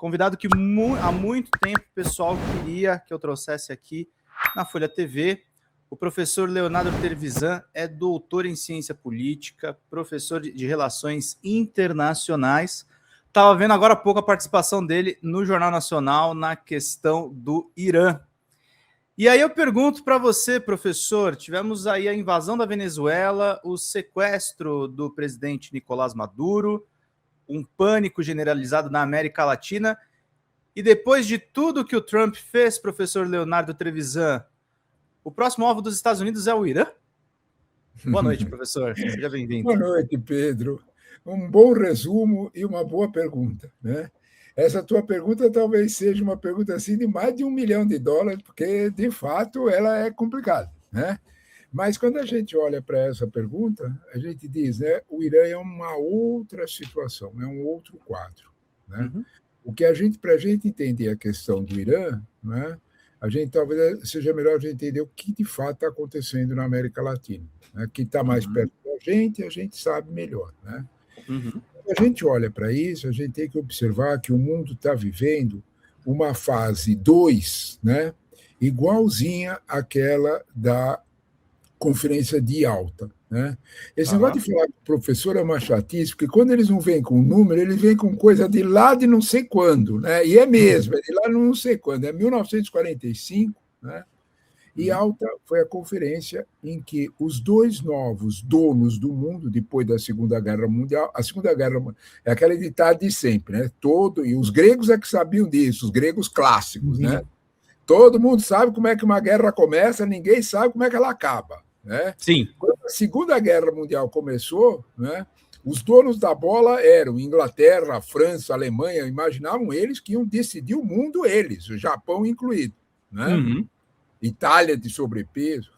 convidado que há muito tempo o pessoal queria que eu trouxesse aqui na Folha TV. O professor Leonardo Trevisan é doutor em ciência política, professor de relações internacionais. Estava vendo agora há pouco a participação dele no Jornal Nacional na questão do Irã. E aí eu pergunto para você, professor, tivemos aí a invasão da Venezuela, o sequestro do presidente Nicolás Maduro, um pânico generalizado na América Latina, e depois de tudo que o Trump fez, professor Leonardo Trevisan, o próximo alvo dos Estados Unidos é o Irã? Boa noite, professor. Seja bem-vindo. Boa noite, Pedro. Um bom resumo e uma boa pergunta, né? Essa tua pergunta talvez seja uma pergunta assim de mais de $1 milhão, porque, de fato, ela é complicada, né? Mas quando a gente olha para essa pergunta, a gente diz, né, o Irã é uma outra situação, é um outro quadro, né? Uhum. O que para a gente entender a questão do Irã, né, a gente talvez seja melhor a gente entender o que de fato está acontecendo na América Latina, né? Que está mais perto da gente, a gente sabe melhor, né? Uhum. Quando a gente olha para isso, a gente tem que observar que o mundo está vivendo uma fase 2, né, igualzinha àquela da Conferência de Yalta, né? Esse negócio de falar que o professor é uma chatice, porque quando eles não vêm com número, eles vêm com coisa de lá de não sei quando, né? E é mesmo, é de lá de não sei quando, é 1945, né? E Yalta foi a conferência em que os dois novos donos do mundo, depois da Segunda Guerra Mundial, a Segunda Guerra é aquela ditado de sempre, né? E os gregos é que sabiam disso, os gregos clássicos, né? Todo mundo sabe como é que uma guerra começa, ninguém sabe como é que ela acaba, né? Sim. Quando a Segunda Guerra Mundial começou, né, os donos da bola eram Inglaterra, França, Alemanha, imaginavam eles que iam decidir o mundo eles, o Japão incluído, né? Uhum. Itália de sobrepeso.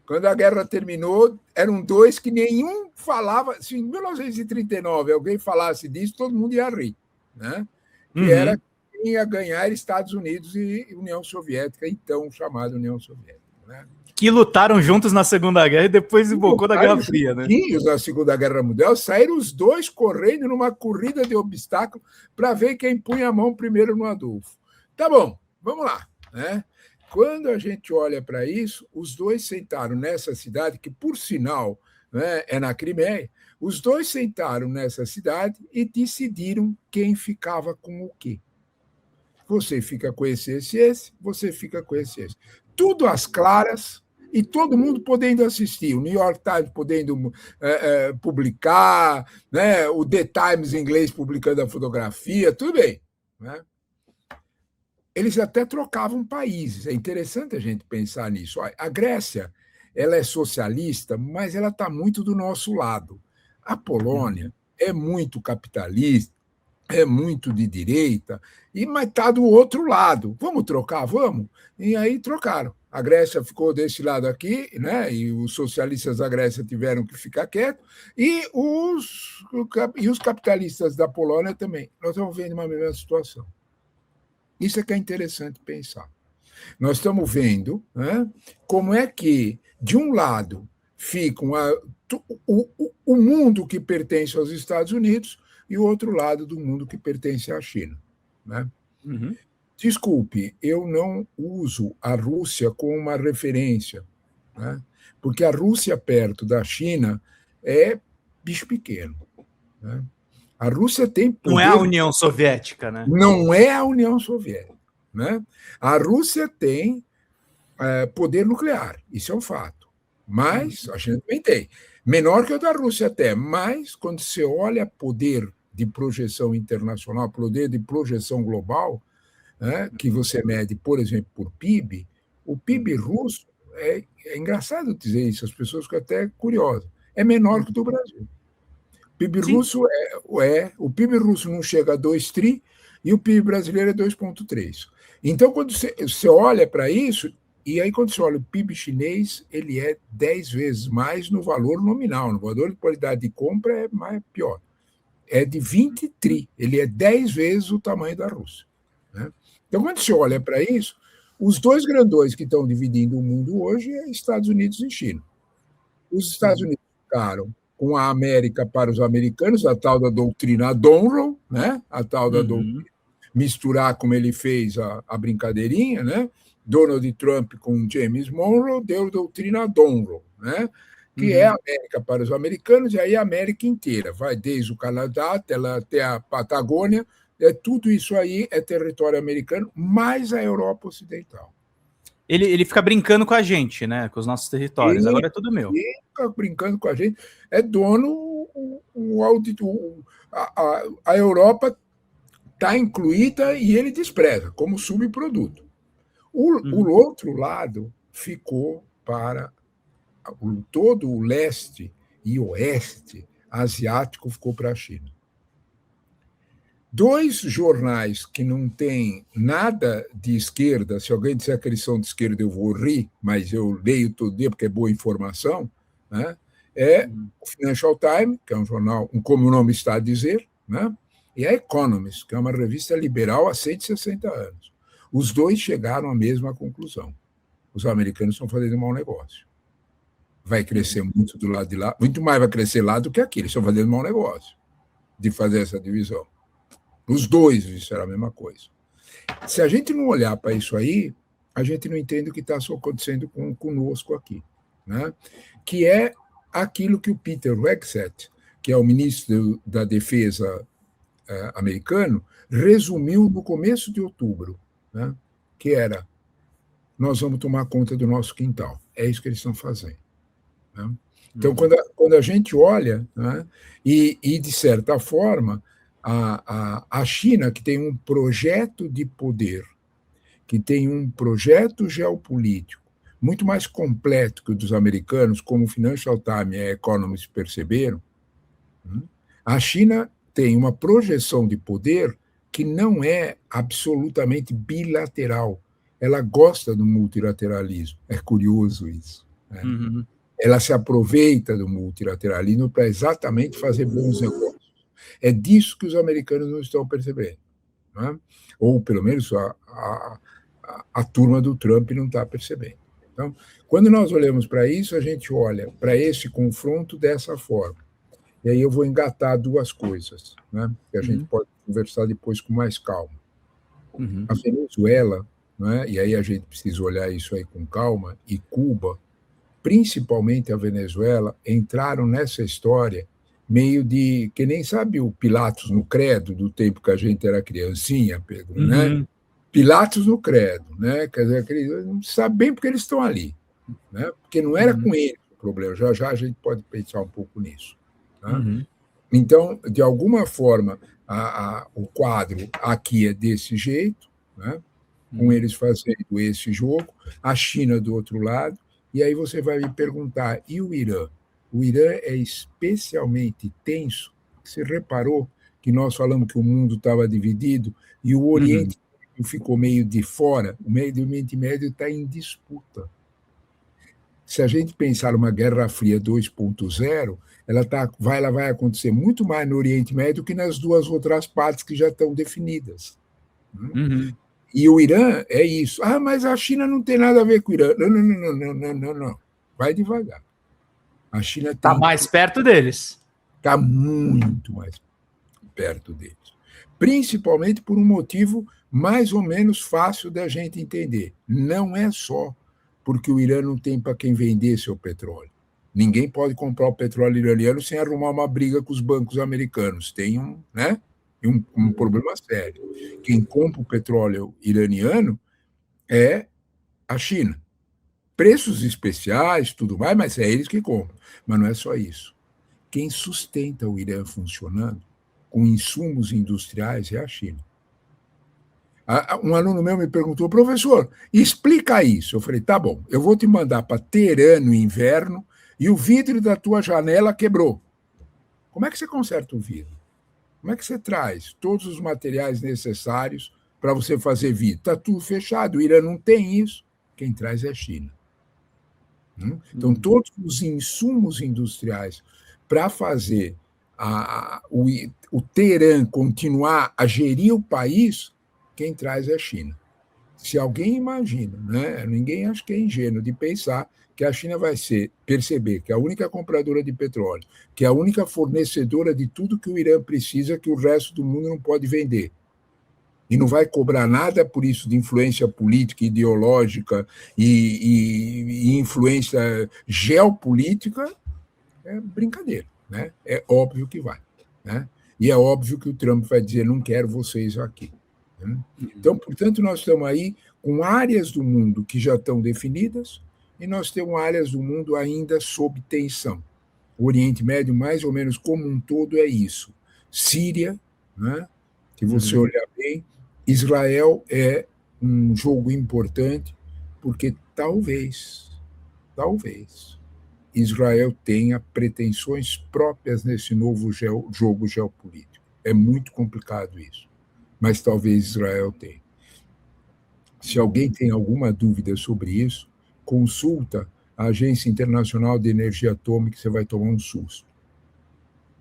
Quando a guerra terminou, eram dois que nenhum falava. Se em 1939 alguém falasse disso, todo mundo ia rir, né? Que era quem ia ganhar Estados Unidos e União Soviética, então chamada União Soviética, né? Que lutaram juntos na Segunda Guerra e depois invocou da Guerra Fria, né? Na Segunda Guerra Mundial, saíram os dois correndo numa corrida de obstáculo para ver quem punha a mão primeiro no Adolfo. Tá bom, vamos lá, né? Quando a gente olha para isso, os dois sentaram nessa cidade, que, por sinal, né, é na Crimeia, os dois sentaram nessa cidade e decidiram quem ficava com o quê. Você fica com esse, você fica com esse. Tudo às claras e todo mundo podendo assistir. O New York Times podendo publicar, né, o The Times em inglês publicando a fotografia, tudo bem, né? Eles até trocavam países. É interessante a gente pensar nisso. A Grécia, ela é socialista, mas ela está muito do nosso lado. A Polônia é muito capitalista, é muito de direita, mas está do outro lado. Vamos trocar? Vamos? E aí trocaram. A Grécia ficou desse lado aqui, né? E os socialistas da Grécia tiveram que ficar quietos, e os capitalistas da Polônia também. Nós estamos vendo uma mesma situação. Isso é que é interessante pensar. Nós estamos vendo, né, como é que, de um lado, fica o mundo que pertence aos Estados Unidos e o outro lado do mundo que pertence à China, né? Desculpe, eu não uso a Rússia como uma referência, né, porque a Rússia perto da China é bicho pequeno, né? A Rússia tem poder... Não é a União Soviética, né? Não é a União Soviética, né? A Rússia tem poder nuclear, isso é um fato. Mas a China também tem. Menor que o da Rússia até, mas quando você olha poder de projeção internacional, poder de projeção global, né, que você mede, por exemplo, por PIB, o PIB russo, é engraçado dizer isso, as pessoas ficam até curiosas, é menor que o do Brasil. O PIB russo o PIB russo não chega a 2 tri e o PIB brasileiro é 2,3. Então, quando você olha para isso, e aí quando você olha o PIB chinês, ele é 10 vezes mais no valor nominal, no valor de qualidade de compra é pior. É de 20 tri, ele é 10 vezes o tamanho da Rússia, né? Então, quando você olha para isso, os dois grandões que estão dividindo o mundo hoje é Estados Unidos e China. Os Estados Unidos ficaram com a América para os americanos, a tal da doutrina Monroe, né? A tal da doutrina. misturar como ele fez a brincadeirinha, né? Donald Trump com James Monroe deu doutrina Monroe, né? Que é a América para os americanos, e aí a América inteira, vai desde o Canadá até a Patagônia, tudo isso aí é território americano, mais a Europa Ocidental. Ele fica brincando com a gente, né? Com os nossos territórios. Agora é tudo meu. Fica brincando com a gente. É dono a Europa está incluída e ele despreza como subproduto. O outro lado ficou para todo o leste e oeste asiático ficou para a China. Dois jornais que não têm nada de esquerda, se alguém disser que eles são de esquerda, eu vou rir, mas eu leio todo dia porque é boa informação, né? É o Financial Times, que é um jornal, como o nome está a dizer, né? E a Economist, que é uma revista liberal há 160 anos. Os dois chegaram à mesma conclusão. Os americanos estão fazendo um mau negócio. Vai crescer muito do lado de lá, muito mais vai crescer lá do que aqui. Eles estão fazendo um mau negócio de fazer essa divisão. Os dois disseram a mesma coisa. Se a gente não olhar para isso aí, a gente não entende o que está acontecendo conosco aqui, né? Que é aquilo que o Peter Hegseth, que é o ministro da Defesa americano, resumiu no começo de outubro, né? Que era: nós vamos tomar conta do nosso quintal. É isso que eles estão fazendo, né? Então, quando a gente olha, né, e, de certa forma, a China, que tem um projeto de poder, que tem um projeto geopolítico muito mais completo que o dos americanos, como o Financial Times e a Economist perceberam, a China tem uma projeção de poder que não é absolutamente bilateral. Ela gosta do multilateralismo. É curioso isso, né? Ela se aproveita do multilateralismo para exatamente fazer bons negócios. É disso que os americanos não estão percebendo, né? Ou, pelo menos, a turma do Trump não está percebendo. Então, quando nós olhamos para isso, a gente olha para esse confronto dessa forma. E aí eu vou engatar duas coisas, né, que a gente pode conversar depois com mais calma. A Venezuela, né, e aí a gente precisa olhar isso aí com calma, e Cuba, principalmente a Venezuela, entraram nessa história meio de, que nem sabe o Pilatos no Credo, do tempo que a gente era criancinha, Pedro, né? Pilatos no Credo, né? Quer dizer, não sabe bem porque eles estão ali, né? Porque não era com eles o problema, já a gente pode pensar um pouco nisso, né? Então, de alguma forma, o quadro aqui é desse jeito, né? Com eles fazendo esse jogo, a China do outro lado, e aí você vai me perguntar, e o Irã? O Irã é especialmente tenso. Você reparou que nós falamos que o mundo estava dividido e o Oriente ficou meio de fora? O Oriente Médio está em disputa. Se a gente pensar numa Guerra Fria 2.0, ela vai acontecer muito mais no Oriente Médio que nas duas outras partes que já estão definidas. E o Irã é isso. Ah, mas a China não tem nada a ver com o Irã. Não. Vai devagar. A China está mais perto deles. Está muito mais perto deles. Principalmente por um motivo mais ou menos fácil da gente entender. Não é só porque o Irã não tem para quem vender seu petróleo. Ninguém pode comprar o petróleo iraniano sem arrumar uma briga com os bancos americanos. Tem um problema sério. Quem compra o petróleo iraniano é a China. Preços especiais, tudo mais, mas é eles que compram. Mas não é só isso. Quem sustenta o Irã funcionando com insumos industriais é a China. Um aluno meu me perguntou, professor, explica isso. Eu falei, tá bom, eu vou te mandar para Teherã no inverno e o vidro da tua janela quebrou. Como é que você conserta o vidro? Como é que você traz todos os materiais necessários para você fazer vidro? Está tudo fechado, o Irã não tem isso. Quem traz é a China. Então, todos os insumos industriais para fazer o Teherã continuar a gerir o país, quem traz é a China. Se alguém imagina, né, ninguém acha que é ingênuo de pensar que a China vai perceber que é a única compradora de petróleo, que é a única fornecedora de tudo que o Irã precisa, que o resto do mundo não pode vender. e não vai cobrar nada por isso de influência política, ideológica e influência geopolítica, é brincadeira, né? É óbvio que vai, né? E é óbvio que o Trump vai dizer, não quero vocês aqui. Né? Então, portanto, nós estamos aí com áreas do mundo que já estão definidas e nós temos áreas do mundo ainda sob tensão. O Oriente Médio, mais ou menos como um todo, é isso. Síria, né? Se você olhar bem, Israel é um jogo importante, porque talvez, Israel tenha pretensões próprias nesse novo jogo geopolítico. É muito complicado isso, mas talvez Israel tenha. Se alguém tem alguma dúvida sobre isso, consulta a Agência Internacional de Energia Atômica, você vai tomar um susto.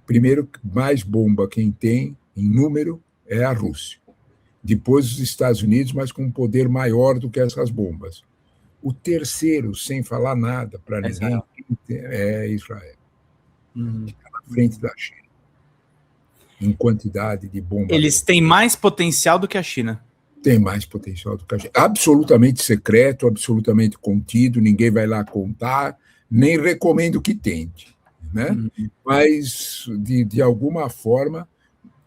Primeiro, mais bomba quem tem, em número, é a Rússia. Depois os Estados Unidos, mas com um poder maior do que essas bombas. O terceiro, sem falar nada para ninguém, é Israel. Está na frente da China. Em quantidade de bombas. Eles têm mais potencial do que a China. Tem mais potencial do que a China. Absolutamente secreto, absolutamente contido, ninguém vai lá contar, nem recomendo que tente. Né? Mas, de alguma forma,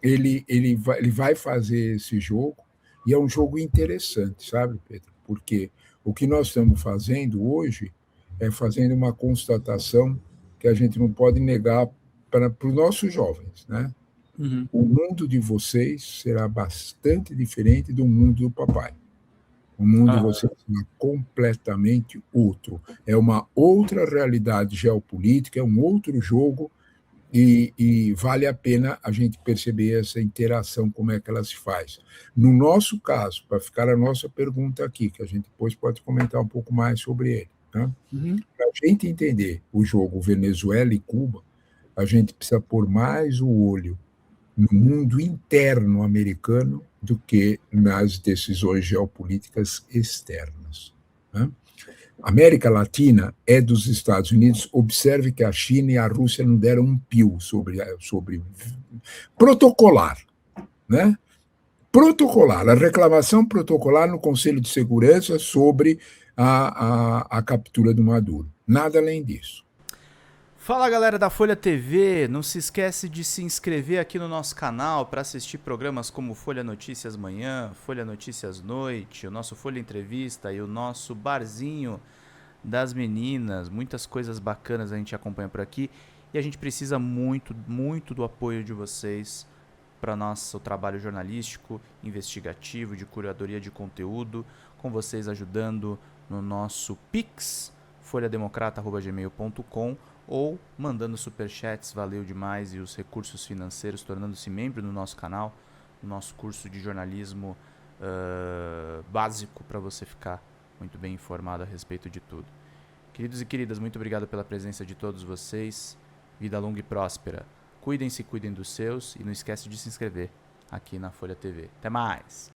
ele vai fazer esse jogo, e é um jogo interessante, sabe, Pedro? Porque o que nós estamos fazendo hoje é fazendo uma constatação que a gente não pode negar para os nossos jovens, né? O mundo de vocês será bastante diferente do mundo do papai. O mundo de vocês será completamente outro. É uma outra realidade geopolítica, é um outro jogo, e vale a pena a gente perceber essa interação, como é que ela se faz. No nosso caso, para ficar a nossa pergunta aqui, que a gente depois pode comentar um pouco mais sobre ele, tá? Para a gente entender o jogo Venezuela e Cuba, a gente precisa pôr mais o olho no mundo interno americano do que nas decisões geopolíticas externas. Né? A América Latina é dos Estados Unidos. Observe que a China e a Rússia não deram um pio sobre protocolar, né? Protocolar, a reclamação protocolar no Conselho de Segurança sobre a captura do Maduro. Nada além disso. Fala, galera da Folha TV, não se esquece de se inscrever aqui no nosso canal para assistir programas como Folha Notícias Manhã, Folha Notícias Noite, o nosso Folha Entrevista e o nosso Barzinho das Meninas. Muitas coisas bacanas a gente acompanha por aqui e a gente precisa muito, muito do apoio de vocês para nosso trabalho jornalístico, investigativo, de curadoria de conteúdo, com vocês ajudando no nosso Pix, folhademocrata@gmail.com, ou mandando superchats, valeu demais, e os recursos financeiros, tornando-se membro do nosso canal, no nosso curso de jornalismo básico, para você ficar muito bem informado a respeito de tudo. Queridos e queridas, muito obrigado pela presença de todos vocês. Vida longa e próspera. Cuidem-se, cuidem dos seus, e não esquece de se inscrever aqui na Folha TV. Até mais!